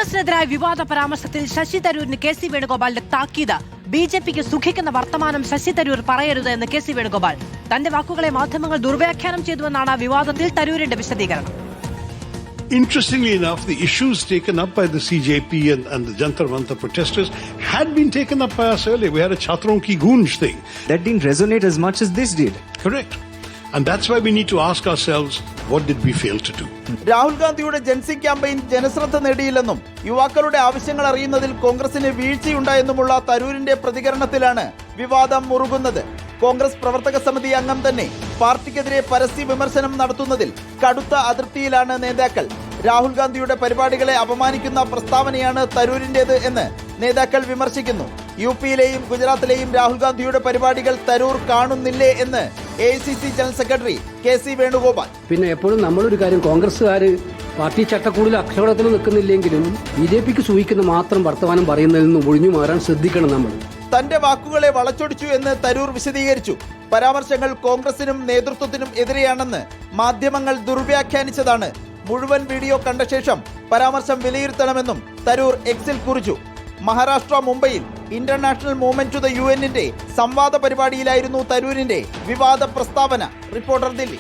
കോൺഗ്രസിനെതിരായ വിവാദ പരാമർശത്തിൽ ശശി തരൂരിന് കെ.സി. വേണുഗോപാലിന്റെ താക്കീത്. ബി.ജെ.പിക്ക് സുഖിക്കുന്ന വർത്തമാനം ശശി തരൂർ പറയരുത് എന്ന് കെ.സി. വേണുഗോപാൽ. തന്റെ വാക്കുകളെ മാധ്യമങ്ങൾ ദുർവ്യാഖ്യാനം ചെയ്തുവെന്നാണ് വിവാദത്തിൽ തരൂരിന്റെ വിശദീകരണം. Interestingly enough, the issues taken up by the CJP and the Jantar Mantar protesters had been taken up by us earlier. We had a Chatron Ki Goonj thing. That didn't resonate as much as this did. Correct. And that's why we need to ask ourselves, what did we fail to do? Rahul ഗാന്ധിയുടെ ജൻസി campaign ജനശ്രദ്ധ നേടിയില്ലെന്നും യുവാക്കളുടെ ആവശ്യങ്ങൾ അറിയുന്നതിൽ കോൺഗ്രസിന് വീഴ്ചയുണ്ടായെന്നുമുള്ള തരൂരിന്റെ പ്രതികരണത്തിലാണ് വിവാദം മുറുകുന്നത്. കോൺഗ്രസ് പ്രവർത്തക സമിതി അംഗം തന്നെ പാർട്ടിക്കെതിരെ പരസ്യ വിമർശനം നടത്തുന്നതിൽ കടുത്ത അതൃപ്തിയിലാണ് നേതാക്കൾ. രാഹുൽ ഗാന്ധിയുടെ പരിപാടികളെ അപമാനിക്കുന്ന പ്രസ്താവനയാണ് തരൂരിന്റേത് എന്ന് നേതാക്കൾ വിമർശിക്കുന്നു. യു.പിയിലെയും ഗുജറാത്തിലെയും രാഹുൽ ഗാന്ധിയുടെ പരിപാടികൾ തരൂർ കാണുന്നില്ലേ എന്ന് AICC general secretary K C. Venugopal. പിന്നെ എപ്പോഴും നമ്മളൊരു കാര്യം, കോൺഗ്രസ്സുകാർ പാർട്ടി ചട്ടക്കൂടിൽ അക്ഷരത്തിൽ നിൽക്കുന്നില്ലെങ്കിലും ബി.ജെ.പിക്ക് സൂഹിക്കുന്ന മാത്രം വർത്തമാനം പറയുന്നതിൽ നിന്ന് ഒഴിഞ്ഞു മാറാൻ ശ്രദ്ധിക്കണം നമ്മൾ. തന്റെ വാക്കുകളെ വളച്ചൊടിച്ചു എന്ന് തരൂർ വിശദീകരിച്ചു. പരാമർശങ്ങൾ കോൺഗ്രസിനും നേതൃത്വത്തിനും എതിരെയാണെന്ന് മാധ്യമങ്ങൾ ദുർവ്യാഖ്യാനിച്ചതാണ്. മുഴുവൻ വീഡിയോ കണ്ട ശേഷം പരാമർശം വിലയിരുത്തണമെന്നും തരൂർ എക്സിൽ കുറിച്ചു. മഹാരാഷ്ട്ര മുംബൈയിൽ international movement to the UN സംവാദ പരിപാടിയിലായിരുന്നു തരൂരിന്റെ വിവാദ പ്രസ്താവന. റിപ്പോർട്ടർ ദില്ലി.